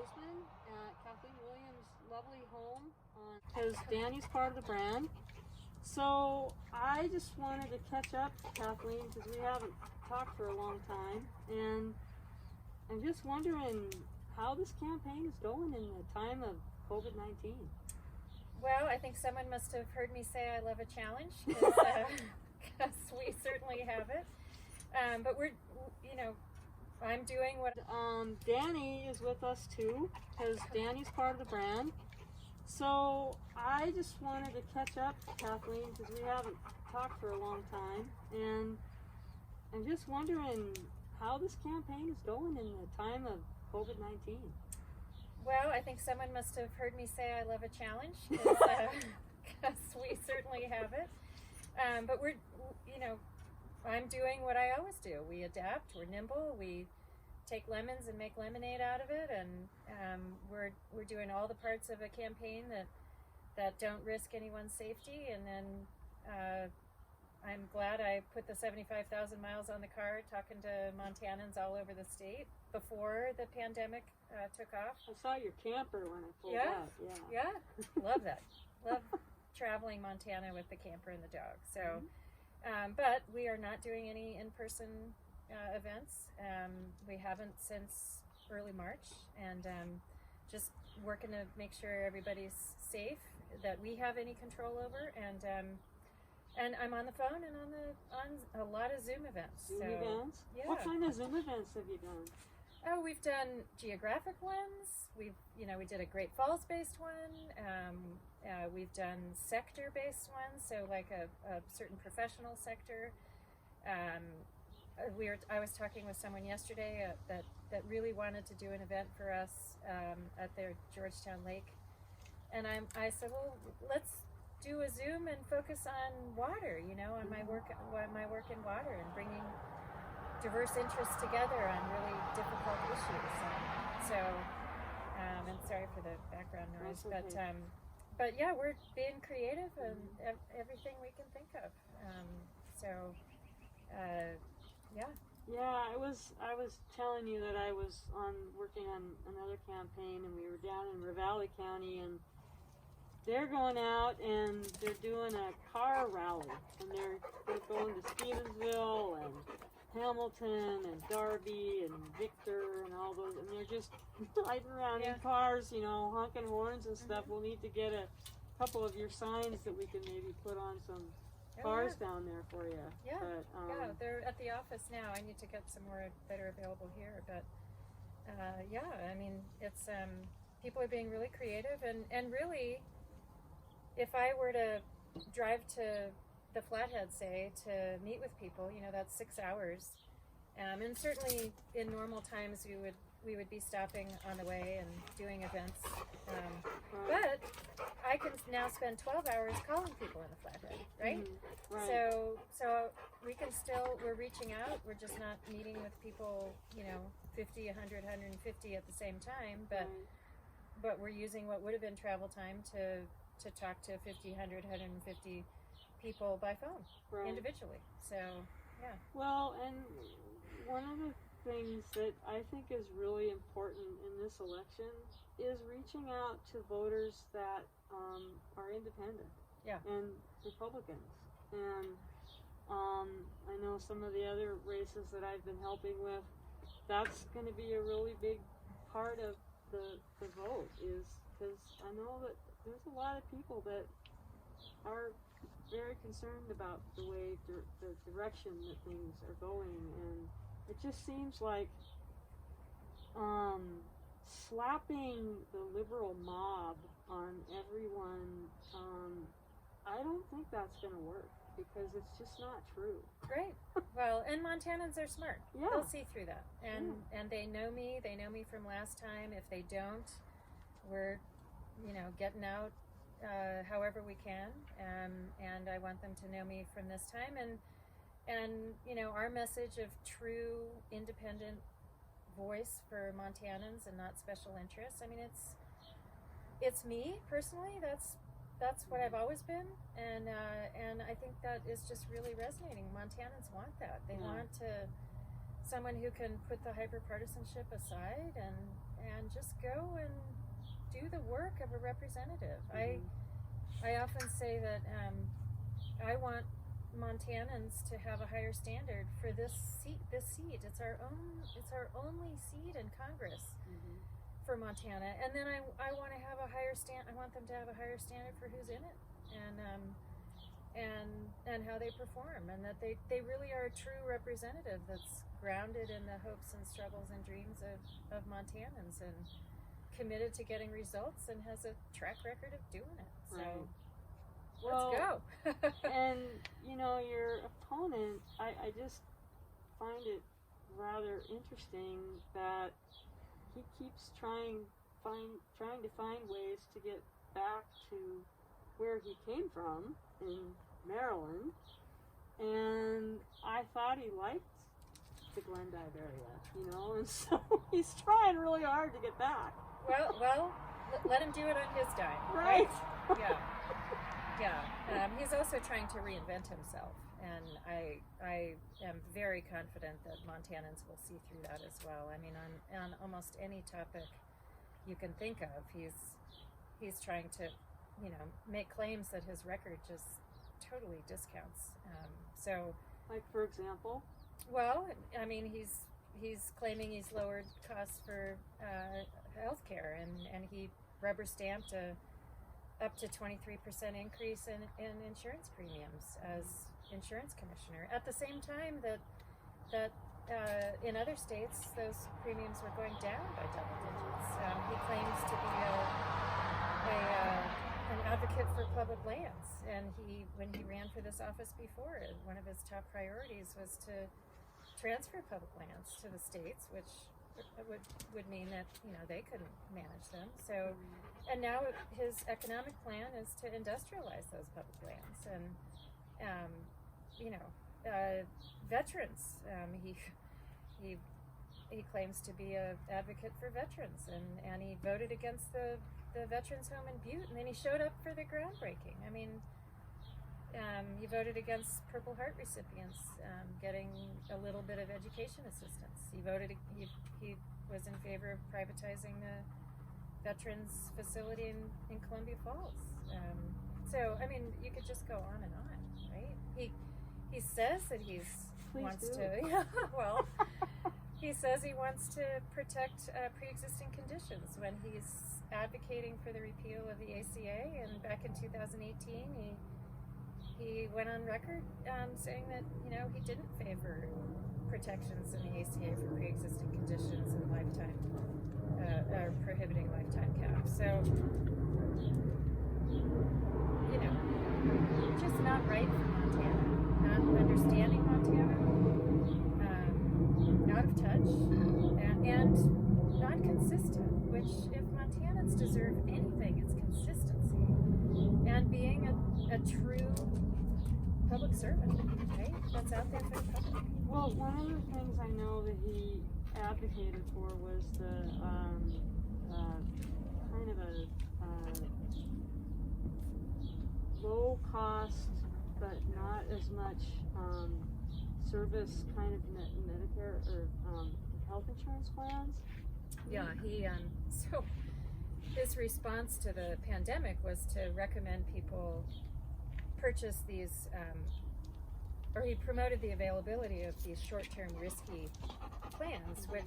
Bozeman at Kathleen Williams' lovely home because Danny's part of the brand. So I just wanted to catch up, Kathleen, because we haven't talked for a long time, and I'm just wondering how this campaign is going in the time of COVID-19. Well, I think someone must have heard me say I love a challenge, because we certainly have it. But I'm doing what... Danny is with us too, because Danny's part of the brand. So I just wanted to catch up, Kathleen, because we haven't talked for a long time, and I'm just wondering how this campaign is going in the time of COVID-19. Well, I think someone must have heard me say I love a challenge, because we certainly have it. But I'm doing what I always do. We adapt, we're nimble, we take lemons and make lemonade out of it, and we're doing all the parts of a campaign that don't risk anyone's safety. And then I'm glad I put the 75,000 miles on the car talking to Montanans all over the state before the pandemic took off. I saw your camper when I pulled up. Yeah, love that. Love traveling Montana with the camper and the dog. So, but we are not doing any in-person events. We haven't since early March, and just working to make sure everybody's safe, that we have any control over, and I'm on the phone and on a lot of Zoom events. Zoom events? Yeah. What kind of Zoom events have you done? Oh, we've done geographic ones. We did a Great Falls based one. We've done sector based ones, so like a certain professional sector. I was talking with someone yesterday that really wanted to do an event for us at their Georgetown Lake, and I said, well, let's do a Zoom and focus on water. On my work in water, and bringing diverse interests together on really difficult issues. And sorry for the background noise, okay. but yeah, we're being creative and everything we can think of. Yeah. Yeah, I was telling you that I was working on another campaign, and we were down in Ravalli County, and they're going out and they're doing a car rally, and they're going to Stevensville and Hamilton and Darby and Victor and all those, and they're just riding around in cars, honking horns and stuff. We'll need to get a couple of your signs that we can maybe put on some cars down there for you. Yeah, but, they're at the office now. I need to get some more that are available here, but I mean, it's people are being really creative, and really, if I were to drive to the Flathead, say, to meet with people, that's 6 hours, and certainly in normal times we would be stopping on the way and doing events, but I can now spend 12 hours calling people in the Flathead, right? Right. So we're reaching out, we're just not meeting with people 50, 100, 150 at the same time, but we're using what would have been travel time to talk to 50, 100, 150 people by phone, individually. So, yeah. Well, and one of the things that I think is really important in this election is reaching out to voters that are independent and Republicans. And I know some of the other races that I've been helping with, that's going to be a really big part of the vote, is because I know that there's a lot of people that are very concerned about the way, the direction that things are going, and it just seems like slapping the liberal mob on everyone, I don't think that's going to work, because it's just not true. Great. Well, and Montanans are smart. Yeah. They'll see through that. And they know me. They know me from last time. If they don't, we're getting out however we can, and I want them to know me from this time, and our message of true independent voice for Montanans and not special interests. I mean, it's me personally. That's what I've always been, and I think that is just really resonating. Montanans want that. They want to someone who can put the hyper-partisanship aside and just go and do the work of a representative. I often say that I want Montanans to have a higher standard for this seat. It's our only seat in Congress for Montana, and then I want to have a higher I want them to have a higher standard for who's in it, and how they perform, and that they really are a true representative that's grounded in the hopes and struggles and dreams of Montanans, and committed to getting results, and has a track record of doing it. So. Right. Let's go. And your opponent, I just find it rather interesting that he keeps trying to find ways to get back to where he came from in Maryland, and I thought he liked the Glendive area, and so he's trying really hard to get back. Well, let him do it on his dime, right? Yeah. Yeah, he's also trying to reinvent himself, and I am very confident that Montanans will see through that as well. I mean, on almost any topic you can think of, he's trying to, make claims that his record just totally discounts. So, like for example, well, I mean, he's claiming he's lowered costs for healthcare, and he rubber stamped up to 23% increase in insurance premiums as insurance commissioner. At the same time that in other states those premiums were going down by double digits. He claims to be an advocate for public lands, and when he ran for this office before, one of his top priorities was to transfer public lands to the states, which would mean that they couldn't manage them. So. And now his economic plan is to industrialize those public lands, and veterans. He claims to be an advocate for veterans, and he voted against the veterans home in Butte, and then he showed up for the groundbreaking. I mean, he voted against Purple Heart recipients getting a little bit of education assistance. He was in favor of privatizing the veterans facility in Columbia Falls. So I mean, you could just go on and on, right? He says that he wants to protect pre-existing conditions when he's advocating for the repeal of the ACA. And back in 2018, he went on record saying that he didn't favor protections in the ACA for pre-existing conditions and lifetime. Prohibiting lifetime caps. So, just not right for Montana. Not understanding Montana, out of touch, and not consistent, which, if Montanans deserve anything, it's consistency. And being a true public servant, right? That's out there for the public. Well, one of the things I know that he advocated for was the kind of a low cost but not as much service kind of Medicare or health insurance plans. Yeah, so his response to the pandemic was to recommend people purchase these, or he promoted the availability of these short-term risky plans, which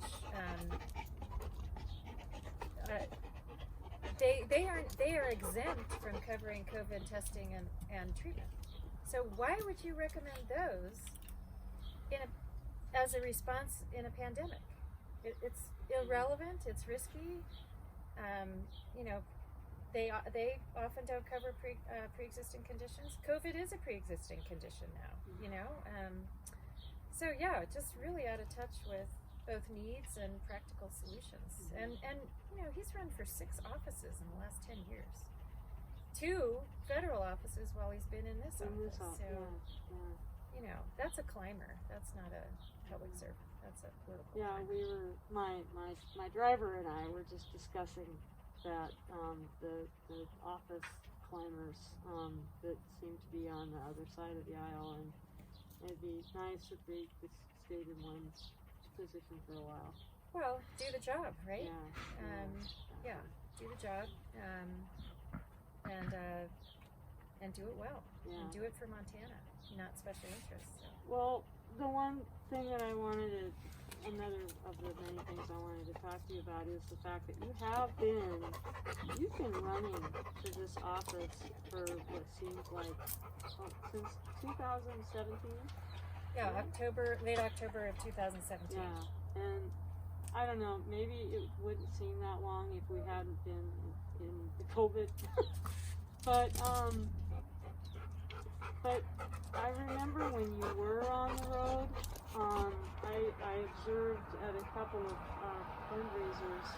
they are exempt from covering COVID testing and treatment. So why would you recommend those as a response in a pandemic? It's irrelevant. It's risky. They often don't cover pre-existing conditions. COVID is a pre-existing condition now. So yeah, just really out of touch with both needs and practical solutions. And he's run for 6 offices in the last 10 years. 2 federal offices while he's been in this office. So, that's a climber. That's not a public servant. That's a political climber. We were, my driver and I were just discussing that, the office climbers, that seem to be on the other side of the aisle, and it'd be nice if they stayed in one position for a while. Well, do the job, right? Yeah. Do the job, and do it well. Yeah. And do it for Montana, not special interests. So. Well, the one thing that I wanted to, another of the many things I wanted to talk to you about is the fact that you've been running for this office for what seems like since 2017. Yeah, late October of 2017. Yeah, and I don't know, maybe it wouldn't seem that long if we hadn't been in the COVID. But I remember when you were on the road, I observed at a couple of fundraisers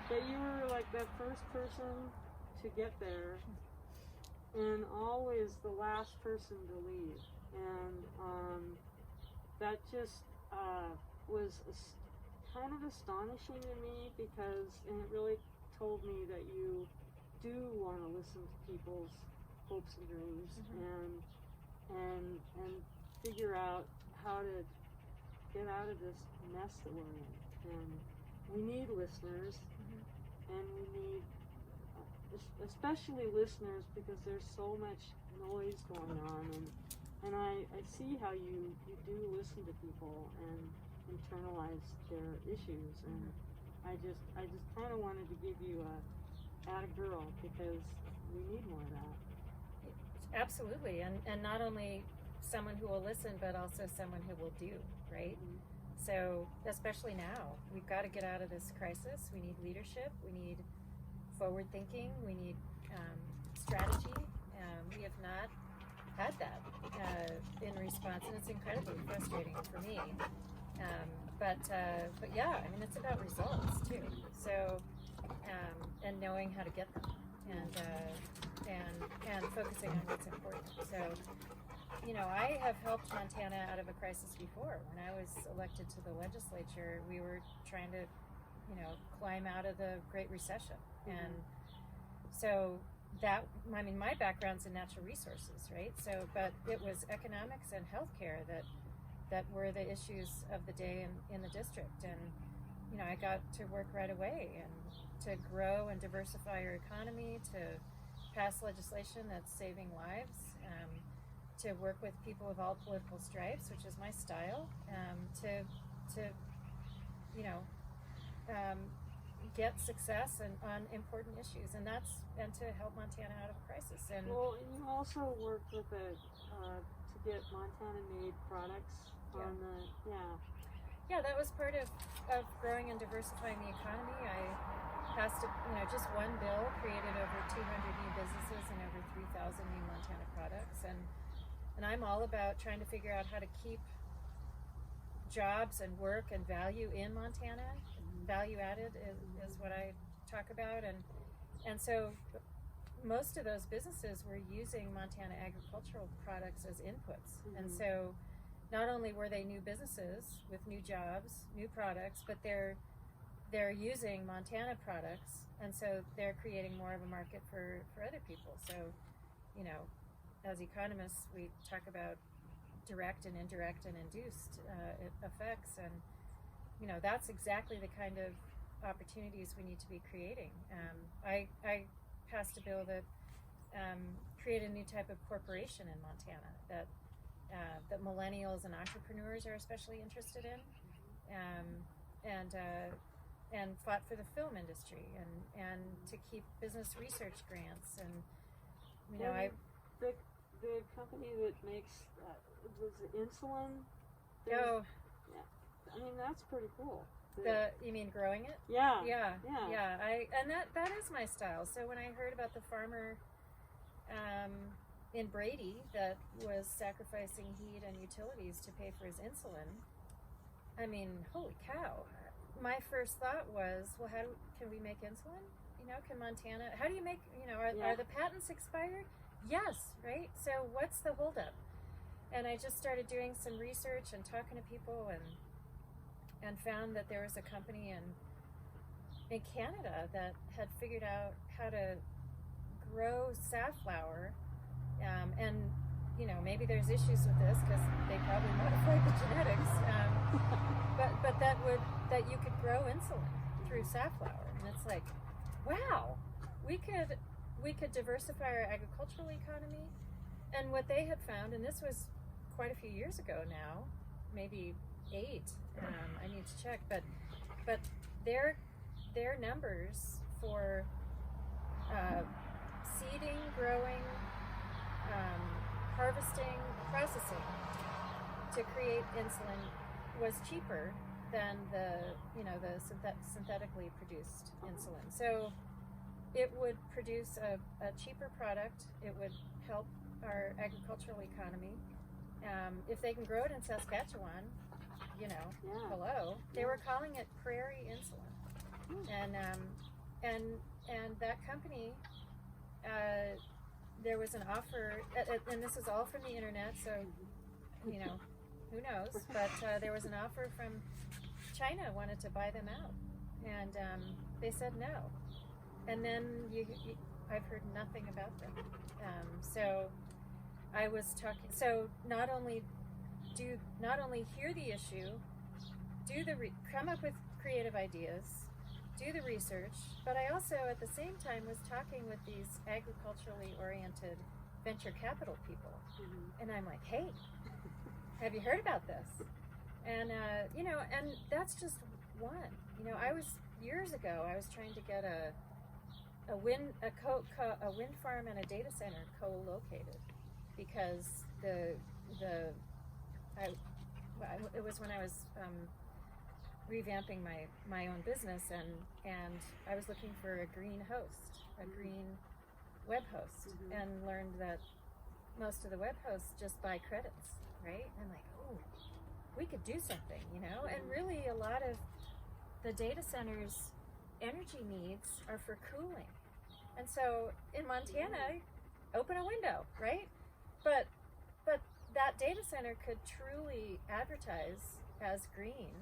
that you were like that first person to get there and always the last person to leave. And that just was kind of astonishing to me because it really told me that you do want to listen to people's hopes and dreams, and figure out how to get out of this mess that we're in. And we need listeners, and we need especially listeners because there's so much noise going on, and I see how you do listen to people and internalize their issues, and I just kind of wanted to give you a atta girl because we need more of that. Absolutely, and not only someone who will listen, but also someone who will do, right? So, especially now, we've got to get out of this crisis. We need leadership, we need forward thinking, we need strategy. We have not had that in response, and it's incredibly frustrating for me. But yeah, I mean, it's about results too. So, and knowing how to get them, and focusing on what's important. So, you know, I have helped Montana out of a crisis before. When I was elected to the legislature, we were trying to, you know, climb out of the Great Recession. And so that, I mean, my background's in natural resources, right? So, but it was economics and healthcare that were the issues of the day in the district. And, you know, I got to work right away and to grow and diversify our economy, to pass legislation that's saving lives, to work with people of all political stripes, which is my style, to you know, get success on important issues, and to help Montana out of a crisis. And well, you also worked with to get Montana-made products on the Yeah, that was part of growing and diversifying the economy. I passed, just one bill, created over 200 new businesses and over 3,000 new Montana products. And I'm all about trying to figure out how to keep jobs and work and value in Montana. Value added is what I talk about. And so most of those businesses were using Montana agricultural products as inputs. And so not only were they new businesses with new jobs, new products, but they're using Montana products, and so they're creating more of a market for other people. So, you know, as economists, we talk about direct and indirect and induced effects, and, you know, that's exactly the kind of opportunities we need to be creating. I passed a bill that created a new type of corporation in Montana that millennials and entrepreneurs are especially interested in, and fought for the film industry and to keep business research grants. And, you know, the company that makes was it insulin? Oh, yeah. I mean, that's pretty cool. You mean growing it? Yeah. Yeah. That is my style. So when I heard about the farmer in Brady that was sacrificing heat and utilities to pay for his insulin, I mean, holy cow. My first thought was, well, can we make insulin? You know, can Montana, how do you make, are the patents expired? Yes, right? So what's the holdup? And I just started doing some research and talking to people and found that there was a company in Canada that had figured out how to grow safflower and maybe there's issues with this because they probably modified the genetics, but that you could grow insulin through safflower, and it's like, wow, we could diversify our agricultural economy. And what they had found, and this was quite a few years ago now, maybe 8, I need to check, but their numbers for seeding, growing, harvesting, processing to create insulin was cheaper than the synthetically produced insulin. So it would produce a cheaper product. It would help our agricultural economy. If they can grow it in Saskatchewan, hello. They were calling it prairie insulin, and that company. There was an offer, and this is all from the internet, so who knows? But there was an offer from China, wanted to buy them out, and they said no. And then I've heard nothing about them. So I was talking. So not only hear the issue, come up with creative ideas, do the research, but I also at the same time was talking with these agriculturally oriented venture capital people, and I'm like, hey, have you heard about this? And and that's just one. I was years ago. I was trying to get a wind farm and a data center co-located because it was when I was revamping my own business, and I was looking for a green host, a green web host, and learned that most of the web hosts just buy credits, right? And like, oh, we could do something, and really a lot of the data centers' energy needs are for cooling. And so in Montana, open a window, right? But that data center could truly advertise as green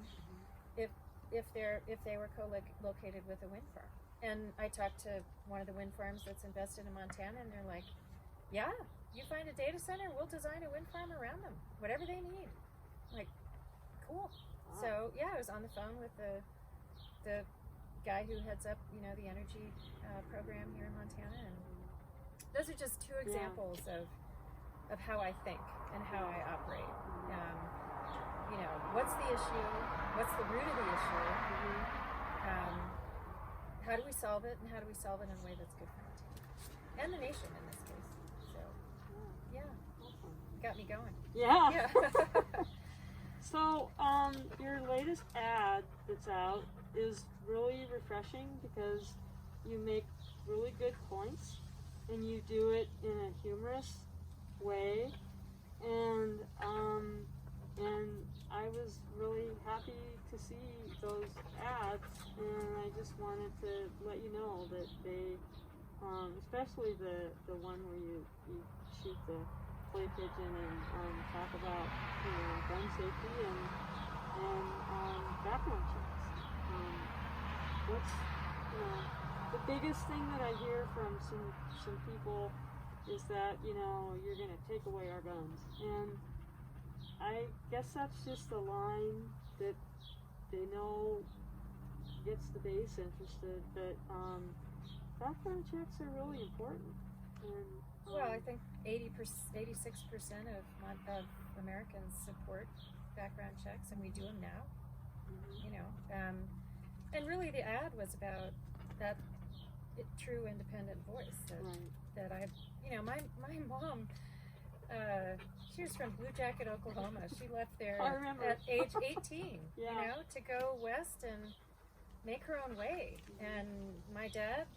if they were co-located with a wind farm. And I talked to one of the wind farms that's invested in Montana, and they're like, yeah, you find a data center, we'll design a wind farm around them, whatever they need. I'm like, cool. Wow. So yeah, I was on the phone with the guy who heads up, the energy program here in Montana, and those are just 2 examples of how I think and how I operate. What's the issue? What's the root of the issue? How do we solve it, and how do we solve it in a way that's good for Montana and the nation in this case? So, yeah, got me going. Yeah. So, your latest ad that's out is really refreshing because you make really good points, and you do it in a humorous way, and I was really happy to see those ads, and I just wanted to let you know that they, especially the one where you shoot the clay pigeon and talk about gun safety and background checks. What's the biggest thing that I hear from some people is that you're going to take away our guns, and I guess that's just a line that they know gets the base interested, but background checks are really important. And well, I think 86% of Americans support background checks, and we do them now. And really the ad was about that true independent voice that I, my mom, she was from Blue Jacket, Oklahoma. She left there at age 18, to go west and make her own way. And my dad,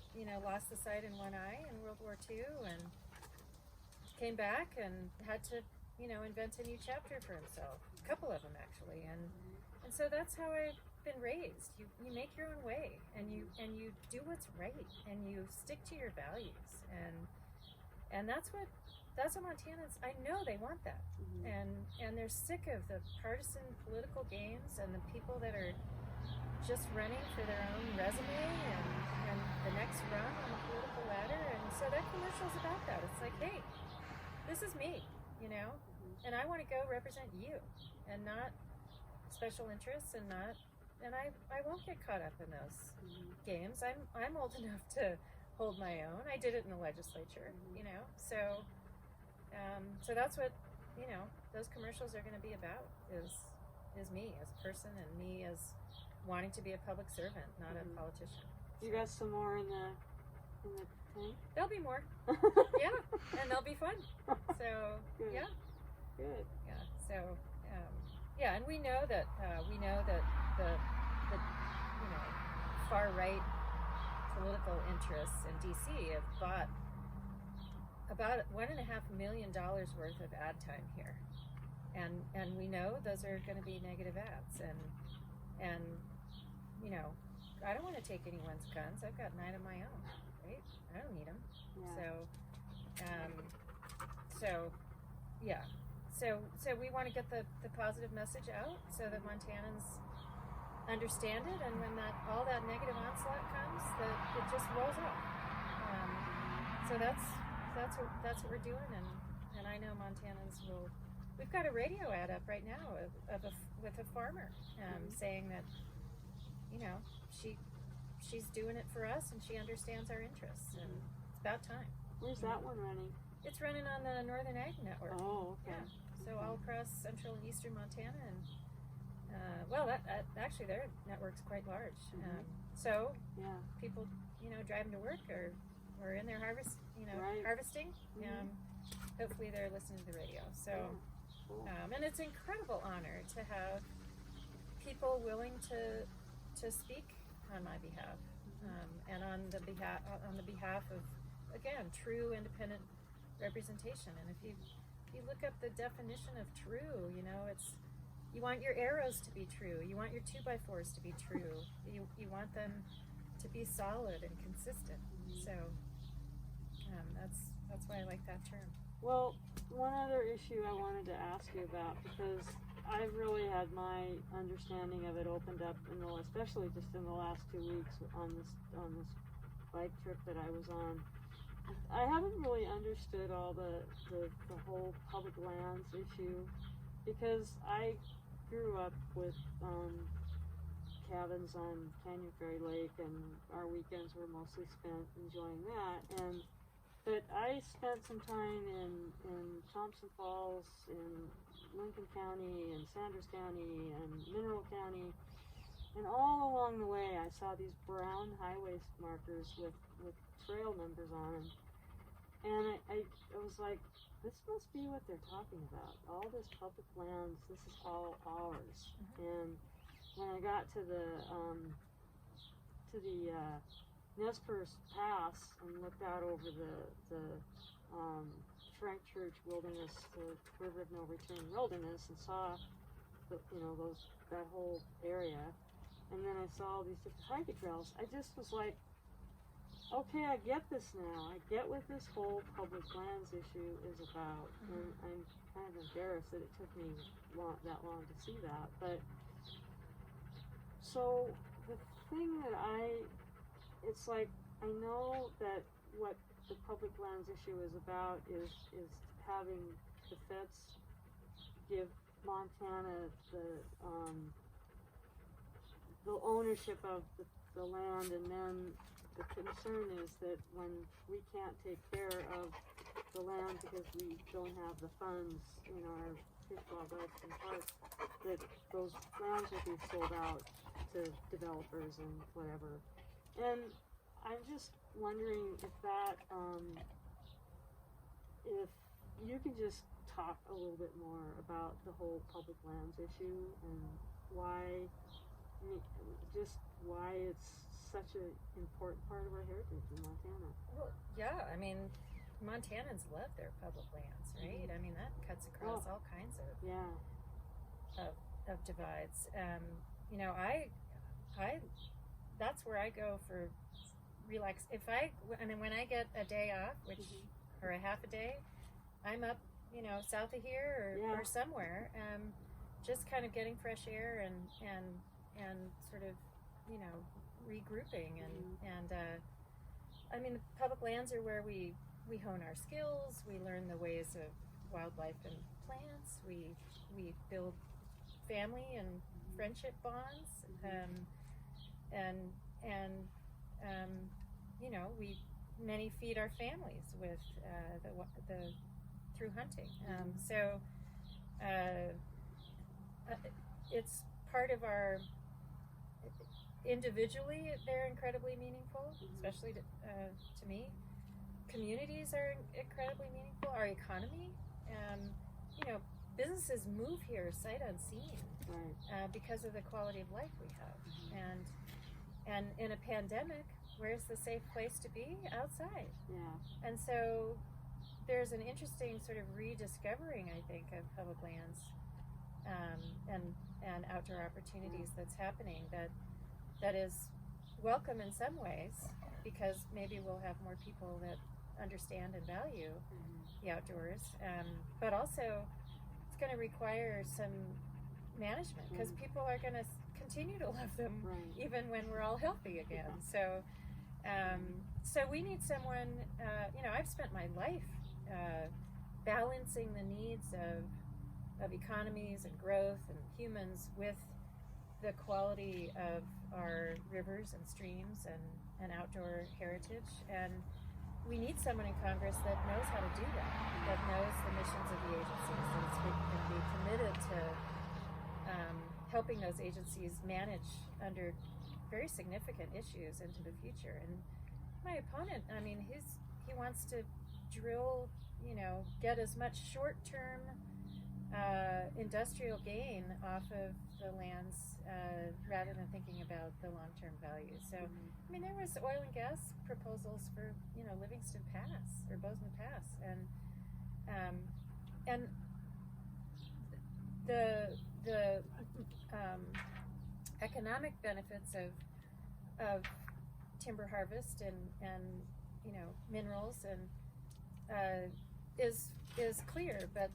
lost the sight in one eye in World War II and came back and had to, invent a new chapter for himself. A couple of them actually. And so that's how I've been raised. You make your own way, and you do what's right, and you stick to your values, and that's what Montanans, I know they want that, and they're sick of the partisan political games and the people that are just running for their own resume and the next rung on the political ladder. And so that commercial's about that. It's like, hey, this is me. you know, and I want to go represent you and not special interests and I won't get caught up in those games. I'm old enough to hold my own. I did it in the legislature, you know, so that's what, you know, those commercials are going to be about is me as a person and me as wanting to be a public servant, not a politician. You got some more in the tank? There'll be more. Yeah, and they'll be fun. So Good. yeah, Good. yeah. So yeah, and we know that the you know, far right political interests in DC have bought about $1.5 million worth of ad time here, and we know those are going to be negative ads, and you know, I don't want to take anyone's guns. I've got 9 of my own, right? I don't need them. Yeah. So we want to get the positive message out so that Montanans understand it, and when all that negative onslaught comes, that it just rolls off. So that's what we're doing, and I know Montanans will. We've got a radio ad up right now with a farmer saying that, you know, she's doing it for us and she understands our interests, and it's about time. Where's that one running? It's running on the Northern Ag Network. Oh, okay. Yeah. So all across central and eastern Montana, and well, that actually their network's quite large. So yeah, people, you know, driving to work or in their harvesting. Hopefully they're listening to the radio. So, cool. And it's an incredible honor to have people willing to speak on my behalf, and on the behalf of, again, true independent representation. And if you look up the definition of true, you know, it's, you want your arrows to be true, you want your 2x4s to be true, you want them to be solid and consistent. So that's why I like that term. Well, one other issue I wanted to ask you about, because I've really had my understanding of it opened up especially just in the last 2 weeks on this bike trip that I was on. I haven't really understood all the whole public lands issue, because I grew up with cabins on Canyon Ferry Lake, and our weekends were mostly spent enjoying that. But I spent some time in Thompson Falls, in Lincoln County, and Sanders County, and Mineral County, and all along the way I saw these brown highway markers with trail numbers on them, and I was like, this must be what they're talking about. All this public lands, this is all ours. And when I got to the Nez Perce Pass and looked out over the Frank Church Wilderness, the River of No Return Wilderness, and saw that whole area, and then I saw all these different hiking trails, I just was like, okay, I get this now. I get what this whole public lands issue is about, and I'm kind of embarrassed that it took me that long to see that. But so the thing that it's like, I know that what the public lands issue is about is having the feds give Montana the ownership of the land, and then the concern is that when we can't take care of the land because we don't have the funds in our fish, wildlife, and parks, that those lands will be sold out to developers and whatever. And I'm just wondering if if you can just talk a little bit more about the whole public lands issue and why it's such an important part of our heritage in Montana. Well, yeah, I mean, Montanans love their public lands, right? I mean, that cuts across all kinds of divides. You know, I that's where I go for relax. When I get a day off, or a half a day, I'm up, you know, south of here or somewhere, just kind of getting fresh air and sort of, you know, regrouping and I mean, the public lands are where we hone our skills, we learn the ways of wildlife and plants. We build family and friendship bonds, many feed our families with through hunting. It's part of our. Individually, they're incredibly meaningful, especially to me. Communities are incredibly meaningful. Our economy, businesses move here sight unseen, because of the quality of life we have. And in a pandemic, where's the safe place to be? Outside. Yeah. And so there's an interesting sort of rediscovering, I think, of public lands and outdoor opportunities that's happening that is welcome in some ways, because maybe we'll have more people that understand and value the outdoors, but also it's going to require some management, because people are going to continue to love them even when we're all healthy again. So we need someone, I've spent my life balancing the needs of economies and growth and humans with the quality of our rivers and streams and outdoor heritage. And we need someone in Congress that knows how to do that knows the missions of the agencies, that's going to be committed to helping those agencies manage under very significant issues into the future. And my opponent, he wants to drill, get as much short-term industrial gain off of the lands rather than thinking about the long-term value. So, there was oil and gas proposals for, Livingston Pass or Bozeman Pass, and the economic benefits of timber harvest and minerals and is clear, but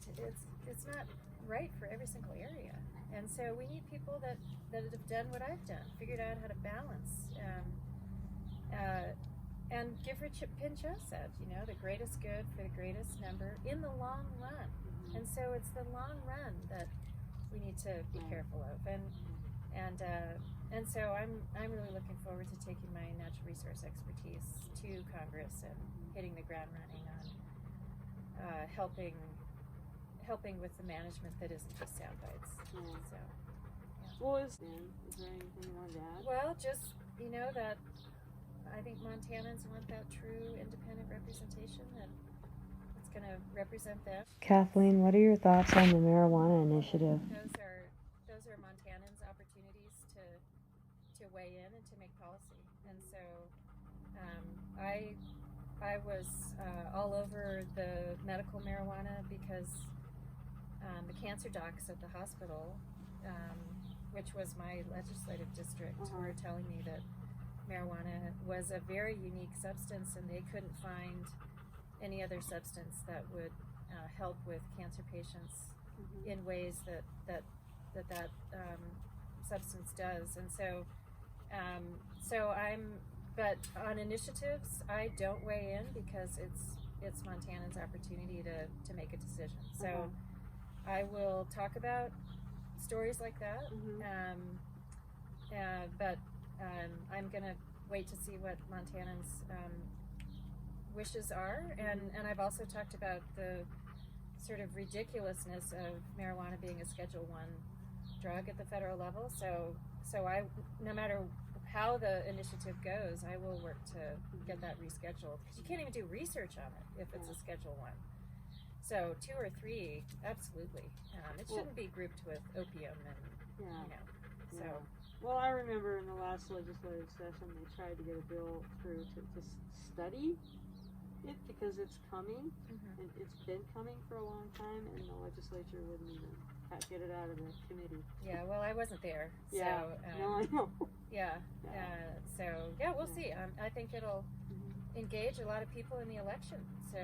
it's not right for every single area. And so we need people that have done what I've done, figured out how to balance, and Gifford Pinchot said, the greatest good for the greatest number in the long run. And so it's the long run that we need to be careful of. And so I'm really looking forward to taking my natural resource expertise to Congress and hitting the ground running on helping with the management that isn't just sound bites. So, Well, is there anything you want to add? Well, just, that I think Montanans want that true independent representation that's going to represent them. Kathleen, what are your thoughts on the marijuana initiative? Those are Montanans' opportunities to weigh in and to make policy. And so I was all over the medical marijuana because the cancer docs at the hospital, which was my legislative district, were telling me that marijuana was a very unique substance and they couldn't find any other substance that would help with cancer patients in ways that substance does. And but on initiatives, I don't weigh in because it's Montanans' opportunity to make a decision. So I will talk about stories like that, but I'm going to wait to see what Montanans' wishes are, and I've also talked about the sort of ridiculousness of marijuana being a Schedule I drug at the federal level. So I, no matter how the initiative goes, I will work to get that rescheduled, because you can't even do research on it if it's a Schedule I. So 2 or 3, absolutely. It shouldn't be grouped with opium and so. Well, I remember in the last legislative session they tried to get a bill through to study it because it's coming, and it's been coming for a long time, and the legislature wouldn't even get it out of the committee. Yeah, well, I wasn't there. Yeah, so, no, I know. Yeah, we'll see. I think it'll engage a lot of people in the election, so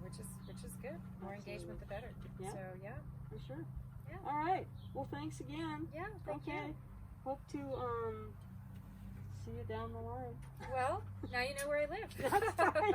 which is good. More engagement, the better. Yeah. So for sure. Yeah. All right. Well, thanks again. Yeah. Thank you. Hope to see you down the line. Well, now you know where I live. That's right.